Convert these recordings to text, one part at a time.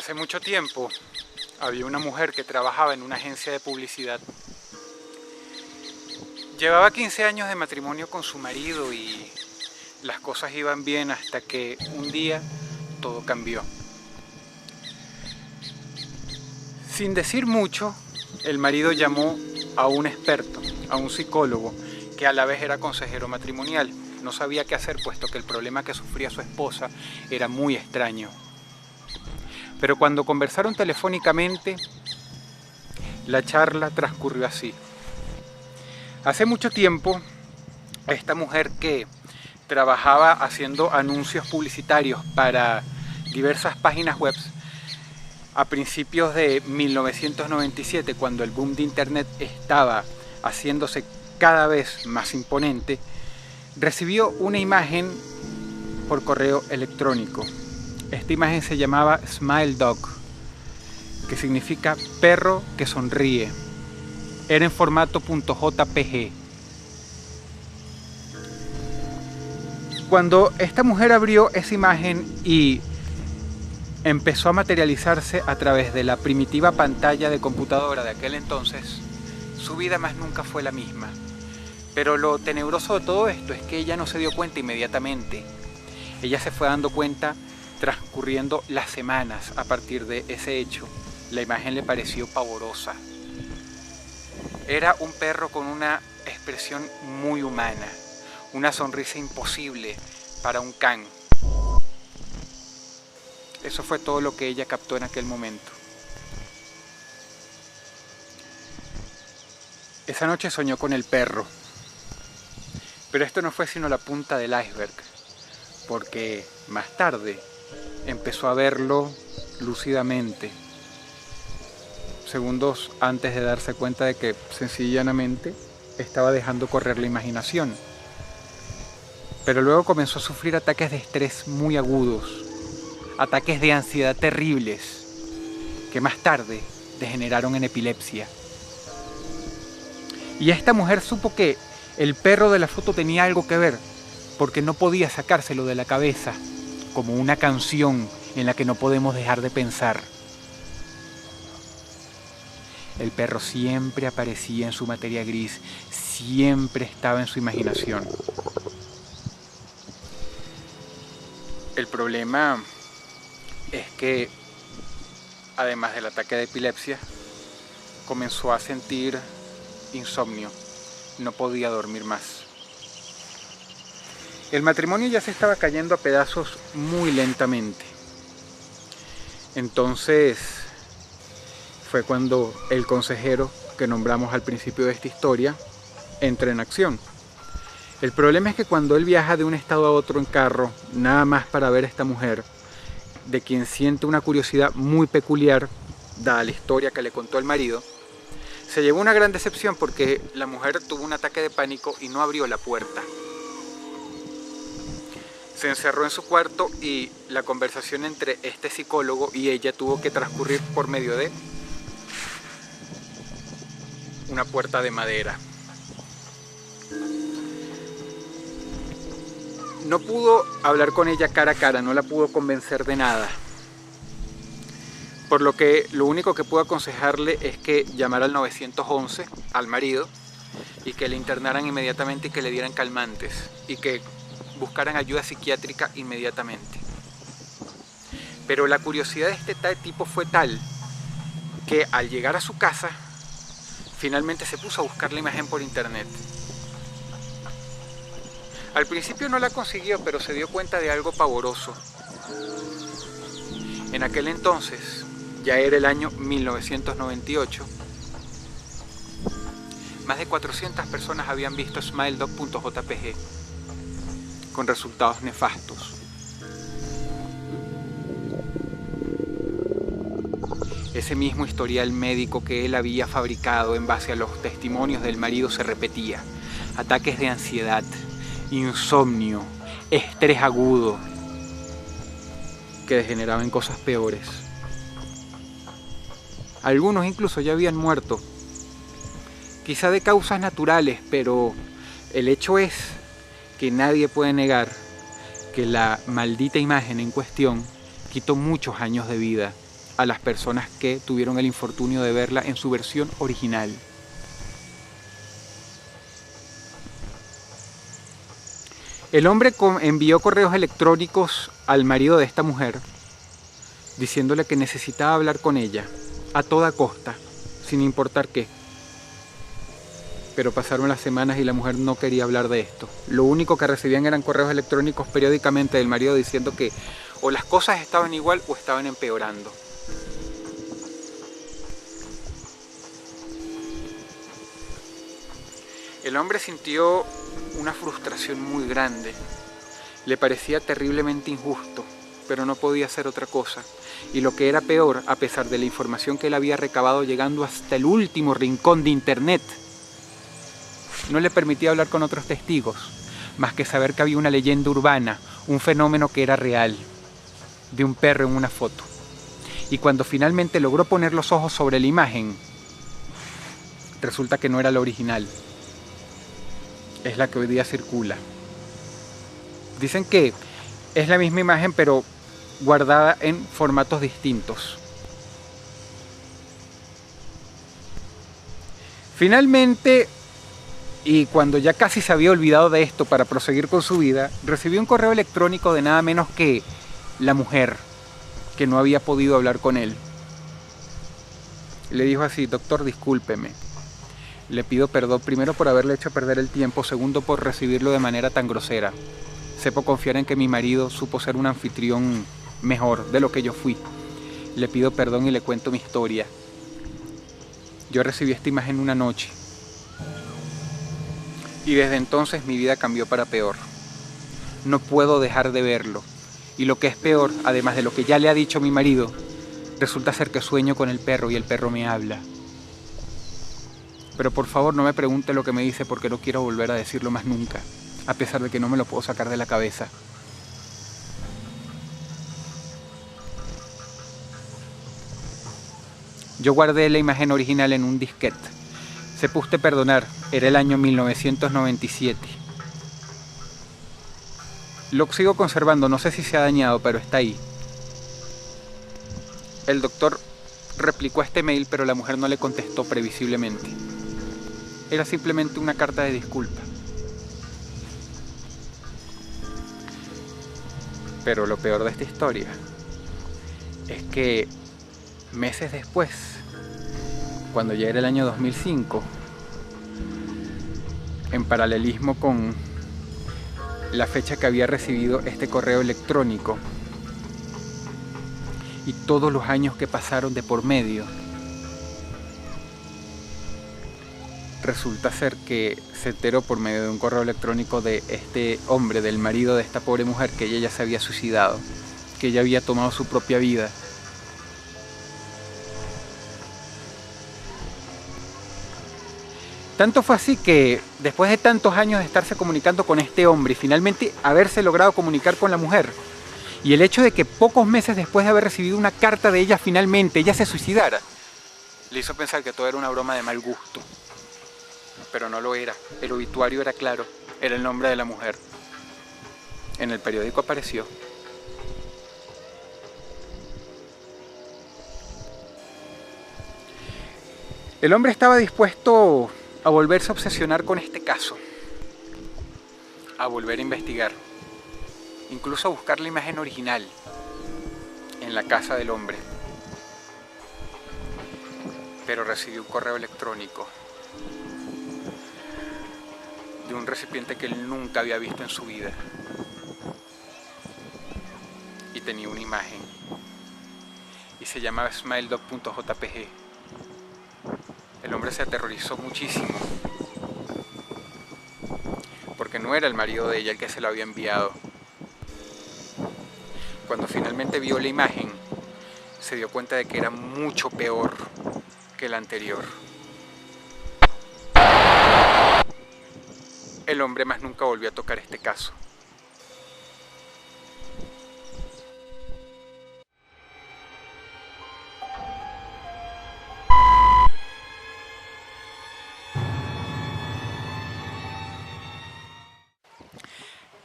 Hace mucho tiempo había una mujer que trabajaba en una agencia de publicidad. Llevaba 15 años de matrimonio con su marido y las cosas iban bien hasta que un día todo cambió. Sin decir mucho, el marido llamó a un experto, a un psicólogo, que a la vez era consejero matrimonial. No sabía qué hacer, puesto que el problema que sufría su esposa era muy extraño. Pero cuando conversaron telefónicamente, la charla transcurrió así. Hace mucho tiempo, esta mujer que trabajaba haciendo anuncios publicitarios para diversas páginas web, a principios de 1997, cuando el boom de internet estaba haciéndose cada vez más imponente, recibió una imagen por correo electrónico. Esta imagen se llamaba Smile Dog, que significa perro que sonríe. Era en formato .jpg. Cuando esta mujer abrió esa imagen y empezó a materializarse a través de la primitiva pantalla de computadora de aquel entonces, su vida más nunca fue la misma. Pero lo tenebroso de todo esto es que ella no se dio cuenta inmediatamente. Ella se fue dando cuenta transcurriendo las semanas a partir de ese hecho. La imagen le pareció pavorosa. Era un perro con una expresión muy humana, una sonrisa imposible para un can. Eso fue todo lo que ella captó en aquel momento. Esa noche soñó con el perro. Pero esto no fue sino la punta del iceberg, porque más tarde empezó a verlo lúcidamente, segundos antes de darse cuenta de que sencillamente estaba dejando correr la imaginación. Pero luego comenzó a sufrir ataques de estrés muy agudos, ataques de ansiedad terribles, que más tarde degeneraron en epilepsia. Y esta mujer supo que el perro de la foto tenía algo que ver, porque no podía sacárselo de la cabeza, como una canción en la que no podemos dejar de pensar. El perro siempre aparecía en su materia gris, siempre estaba en su imaginación. El problema es que, además del ataque de epilepsia, comenzó a sentir insomnio. No podía dormir más. El matrimonio ya se estaba cayendo a pedazos muy lentamente. Entonces fue cuando el consejero que nombramos al principio de esta historia entra en acción. El problema es que cuando él viaja de un estado a otro en carro, nada más para ver a esta mujer, de quien siente una curiosidad muy peculiar, dada la historia que le contó el marido, se llevó una gran decepción porque la mujer tuvo un ataque de pánico y no abrió la puerta. Se encerró en su cuarto y la conversación entre este psicólogo y ella tuvo que transcurrir por medio de una puerta de madera. No pudo hablar con ella cara a cara, no la pudo convencer de nada. Por lo que lo único que pudo aconsejarle es que llamara al 911 al marido y que le internaran inmediatamente y que le dieran calmantes y que buscaran ayuda psiquiátrica inmediatamente. Pero la curiosidad de este tipo fue tal que al llegar a su casa finalmente se puso a buscar la imagen por internet. Al principio no la consiguió, pero se dio cuenta de algo pavoroso. En aquel entonces, ya era el año 1998, más de 400 personas habían visto smiledog.jpg con resultados nefastos. Ese mismo historial médico que él había fabricado en base a los testimonios del marido se repetía. Ataques de ansiedad, insomnio, estrés agudo, que degeneraba en cosas peores. Algunos incluso ya habían muerto, quizá de causas naturales, pero el hecho es que nadie puede negar que la maldita imagen en cuestión quitó muchos años de vida a las personas que tuvieron el infortunio de verla en su versión original. El hombre envió correos electrónicos al marido de esta mujer diciéndole que necesitaba hablar con ella a toda costa, sin importar qué. Pero pasaron las semanas y la mujer no quería hablar de esto. Lo único que recibían eran correos electrónicos periódicamente del marido diciendo que o las cosas estaban igual o estaban empeorando. El hombre sintió una frustración muy grande. Le parecía terriblemente injusto, pero no podía hacer otra cosa. Y lo que era peor, a pesar de la información que él había recabado llegando hasta el último rincón de internet, no le permitía hablar con otros testigos, más que saber que había una leyenda urbana, un fenómeno que era real, de un perro en una foto. Y cuando finalmente logró poner los ojos sobre la imagen, resulta que no era la original. Es la que hoy día circula. Dicen que es la misma imagen, pero guardada en formatos distintos. Finalmente, y cuando ya casi se había olvidado de esto para proseguir con su vida, recibió un correo electrónico de nada menos que la mujer, que no había podido hablar con él. Le dijo así: doctor, discúlpeme. Le pido perdón primero por haberle hecho perder el tiempo, segundo por recibirlo de manera tan grosera. Sepo confiar en que mi marido supo ser un anfitrión mejor de lo que yo fui. Le pido perdón y le cuento mi historia. Yo recibí esta imagen una noche y desde entonces mi vida cambió para peor. No puedo dejar de verlo. Y lo que es peor, además de lo que ya le ha dicho mi marido, resulta ser que sueño con el perro y el perro me habla. Pero por favor no me pregunte lo que me dice porque no quiero volver a decirlo más nunca, a pesar de que no me lo puedo sacar de la cabeza. Yo guardé la imagen original en un disquete. Sepa usted perdonar, era el año 1997. Lo sigo conservando, no sé si se ha dañado, pero está ahí. El doctor replicó este mail, pero la mujer no le contestó previsiblemente. Era simplemente una carta de disculpa. Pero lo peor de esta historia es que meses después, cuando ya era el año 2005, en paralelismo con la fecha que había recibido este correo electrónico y todos los años que pasaron de por medio, resulta ser que se enteró por medio de un correo electrónico de este hombre, del marido de esta pobre mujer, que ella ya se había suicidado, que ella había tomado su propia vida. Tanto fue así que después de tantos años de estarse comunicando con este hombre y finalmente haberse logrado comunicar con la mujer, y el hecho de que pocos meses después de haber recibido una carta de ella finalmente ella se suicidara, le hizo pensar que todo era una broma de mal gusto. Pero no lo era. El obituario era claro, era el nombre de la mujer. En el periódico apareció. El hombre estaba dispuesto a volverse a obsesionar con este caso, a volver a investigar, incluso a buscar la imagen original en la casa del hombre. Pero recibió un correo electrónico de un recipiente que él nunca había visto en su vida y tenía una imagen y se llamaba smiledog.jpg. El hombre se aterrorizó muchísimo porque no era el marido de ella el que se lo había enviado. Cuando finalmente vio la imagen, se dio cuenta de que era mucho peor que la anterior. El hombre más nunca volvió a tocar este caso.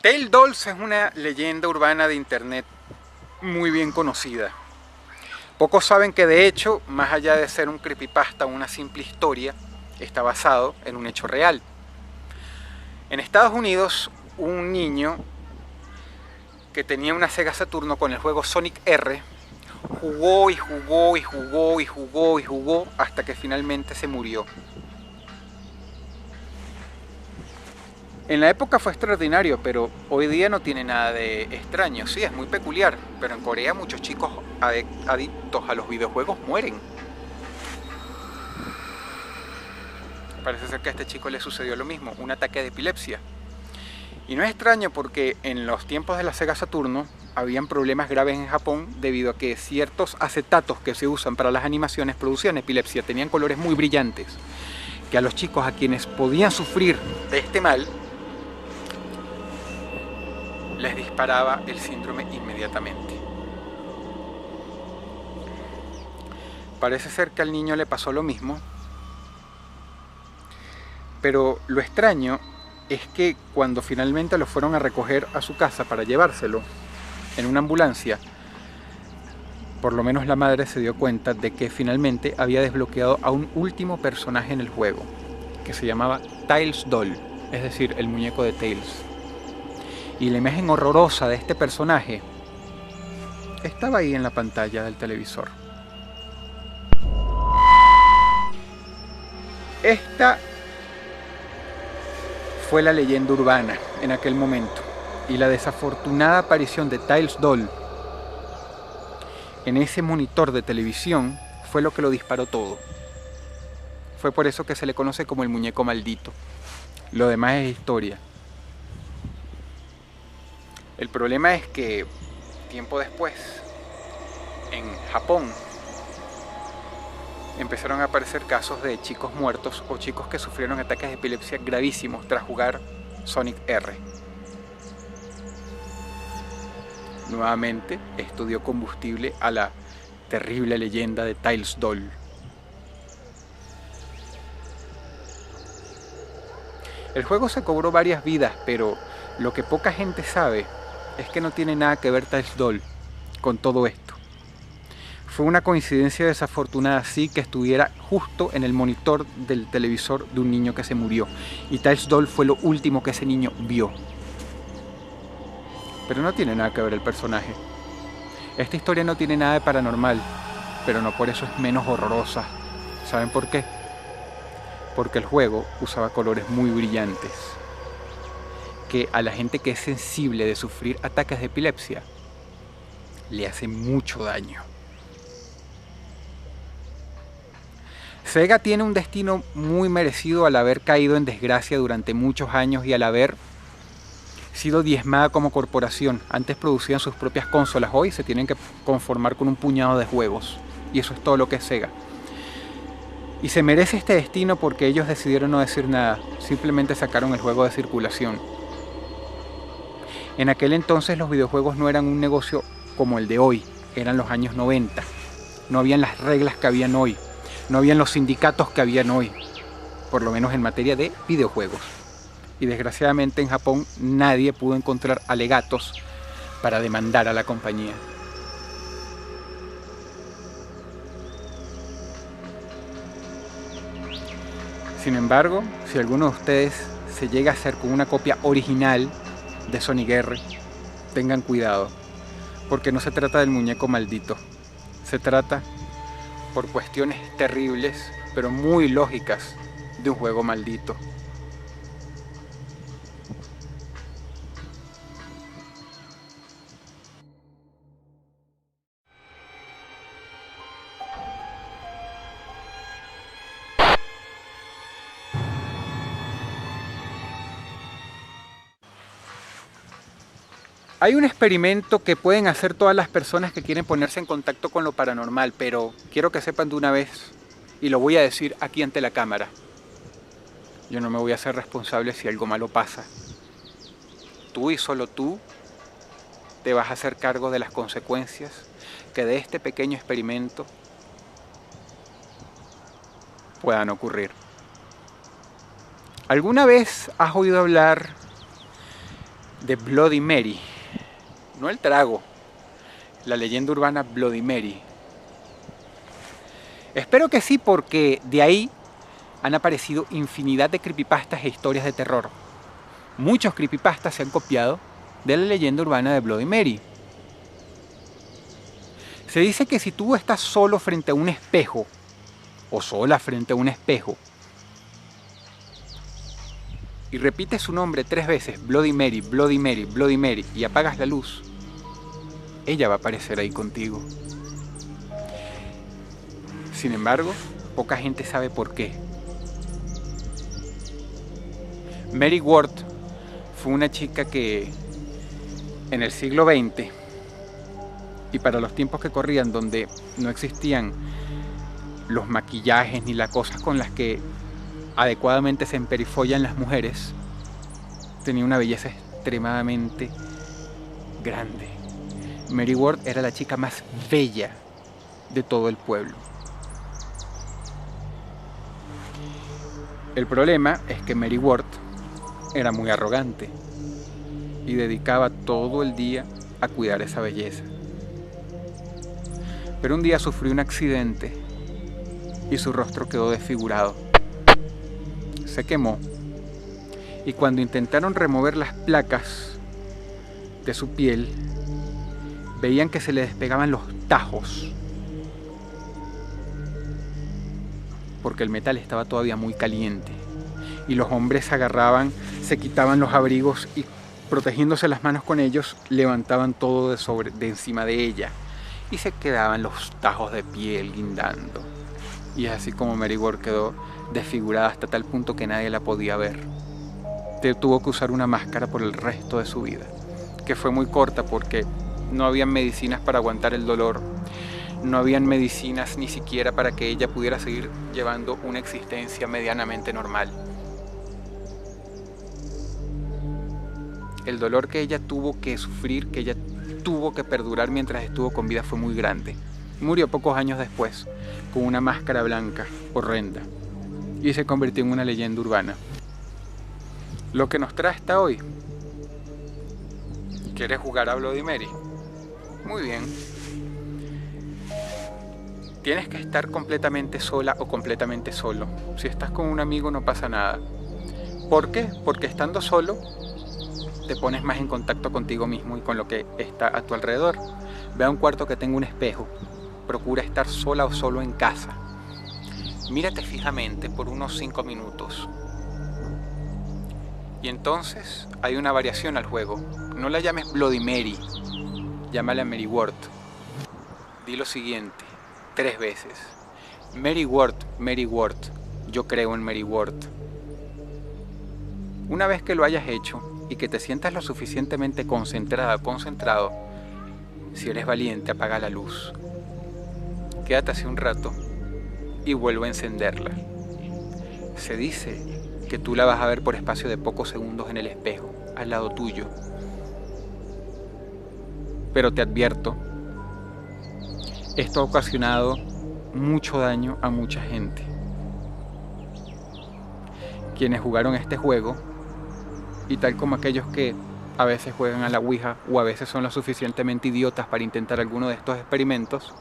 Tale Dolls es una leyenda urbana de internet muy bien conocida. Pocos saben que de hecho, más allá de ser un creepypasta o una simple historia, está basado en un hecho real. En Estados Unidos, un niño que tenía una Sega Saturno con el juego Sonic R jugó y jugó y jugó y jugó y jugó hasta que finalmente se murió. En la época fue extraordinario, pero hoy día no tiene nada de extraño. Sí, es muy peculiar, pero en Corea muchos chicos adictos a los videojuegos mueren. Parece ser que a este chico le sucedió lo mismo, un ataque de epilepsia. Y no es extraño porque en los tiempos de la Sega Saturno habían problemas graves en Japón debido a que ciertos acetatos que se usan para las animaciones producían epilepsia, tenían colores muy brillantes, que a los chicos a quienes podían sufrir de este mal les disparaba el síndrome inmediatamente. Parece ser que al niño le pasó lo mismo, pero lo extraño es que cuando finalmente lo fueron a recoger a su casa para llevárselo en una ambulancia, por lo menos la madre se dio cuenta de que finalmente había desbloqueado a un último personaje en el juego, que se llamaba Tails Doll, es decir, el muñeco de Tails. Y la imagen horrorosa de este personaje estaba ahí en la pantalla del televisor. Esta fue la leyenda urbana en aquel momento, y la desafortunada aparición de Tails Doll en ese monitor de televisión fue lo que lo disparó todo. Fue por eso que se le conoce como el muñeco maldito. Lo demás es historia. El problema es que tiempo después, en Japón, empezaron a aparecer casos de chicos muertos o chicos que sufrieron ataques de epilepsia gravísimos tras jugar Sonic R. Nuevamente, esto dio combustible a la terrible leyenda de Tails Doll. El juego se cobró varias vidas, pero lo que poca gente sabe es que no tiene nada que ver Tails Doll con todo esto. Fue una coincidencia desafortunada, sí, que estuviera justo en el monitor del televisor de un niño que se murió. Y Tails Doll fue lo último que ese niño vio. Pero no tiene nada que ver el personaje. Esta historia no tiene nada de paranormal, pero no por eso es menos horrorosa. ¿Saben por qué? Porque el juego usaba colores muy brillantes, que a la gente que es sensible de sufrir ataques de epilepsia le hace mucho daño. Sega tiene un destino muy merecido al haber caído en desgracia durante muchos años y al haber sido diezmada como corporación. Antes producían sus propias consolas, hoy se tienen que conformar con un puñado de juegos, y eso es todo lo que es Sega. Y se merece este destino porque ellos decidieron no decir nada, simplemente sacaron el juego de circulación. En aquel entonces los videojuegos no eran un negocio como el de hoy, eran los años 90. No habían las reglas que habían hoy, no habían los sindicatos que habían hoy, por lo menos en materia de videojuegos. Y desgraciadamente en Japón nadie pudo encontrar alegatos para demandar a la compañía. Sin embargo, si alguno de ustedes se llega a hacer con una copia original de Sonic R, tengan cuidado, porque no se trata del muñeco maldito, se trata, por cuestiones terribles, pero muy lógicas, de un juego maldito. Hay un experimento que pueden hacer todas las personas que quieren ponerse en contacto con lo paranormal, pero quiero que sepan de una vez, y lo voy a decir aquí ante la cámara. Yo no me voy a hacer responsable si algo malo pasa. Tú y solo tú te vas a hacer cargo de las consecuencias que de este pequeño experimento puedan ocurrir. ¿Alguna vez has oído hablar de Bloody Mary? No el trago, la leyenda urbana Bloody Mary. Espero que sí, porque de ahí han aparecido infinidad de creepypastas e historias de terror. Muchos creepypastas se han copiado de la leyenda urbana de Bloody Mary. Se dice que si tú estás solo frente a un espejo, o sola frente a un espejo, y repites su nombre 3 veces, Bloody Mary, Bloody Mary, Bloody Mary, y apagas la luz, ella va a aparecer ahí contigo. Sin embargo, poca gente sabe por qué. Mary Ward fue una chica que en el siglo XX, y para los tiempos que corrían, donde no existían los maquillajes ni las cosas con las que adecuadamente se emperifollan las mujeres, tenía una belleza extremadamente grande. Mary Ward era la chica más bella de todo el pueblo. El problema es que Mary Ward era muy arrogante y dedicaba todo el día a cuidar esa belleza. Pero un día sufrió un accidente y su rostro quedó desfigurado. Se quemó y cuando intentaron remover las placas de su piel, veían que se le despegaban los tajos porque el metal estaba todavía muy caliente y los hombres se agarraban, se quitaban los abrigos y protegiéndose las manos con ellos, levantaban todo de encima de ella y se quedaban los tajos de piel guindando. Y es así como Mary Ward quedó desfigurada hasta tal punto que nadie la podía ver. Tuvo que usar una máscara por el resto de su vida, que fue muy corta porque no habían medicinas para aguantar el dolor, no habían medicinas ni siquiera para que ella pudiera seguir llevando una existencia medianamente normal. El dolor que ella tuvo que sufrir, que ella tuvo que perdurar mientras estuvo con vida fue muy grande. Murió pocos años después, con una máscara blanca horrenda, y se convirtió en una leyenda urbana. Lo que nos trae hasta hoy. ¿Quieres jugar a Bloody Mary? Muy bien. Tienes que estar completamente sola o completamente solo. Si estás con un amigo no pasa nada. ¿Por qué? Porque estando solo te pones más en contacto contigo mismo y con lo que está a tu alrededor. Ve a un cuarto que tenga un espejo. Procura estar sola o solo en casa. Mírate fijamente por unos 5 minutos. Y entonces hay una variación al juego. No la llames Bloody Mary, llámala Mary Ward. Di lo siguiente 3 veces. Mary Ward, Mary Ward, yo creo en Mary Ward. Una vez que lo hayas hecho y que te sientas lo suficientemente concentrada o concentrado, si eres valiente, apaga la luz. Quédate así un rato y vuelve a encenderla. Se dice que tú la vas a ver por espacio de pocos segundos en el espejo, al lado tuyo. Pero te advierto, esto ha ocasionado mucho daño a mucha gente. Quienes jugaron este juego, y tal como aquellos que a veces juegan a la Ouija o a veces son lo suficientemente idiotas para intentar alguno de estos experimentos,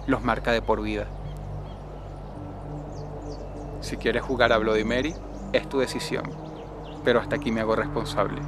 los marca de por vida. Si quieres jugar a Bloody Mary, es tu decisión, pero hasta aquí me hago responsable.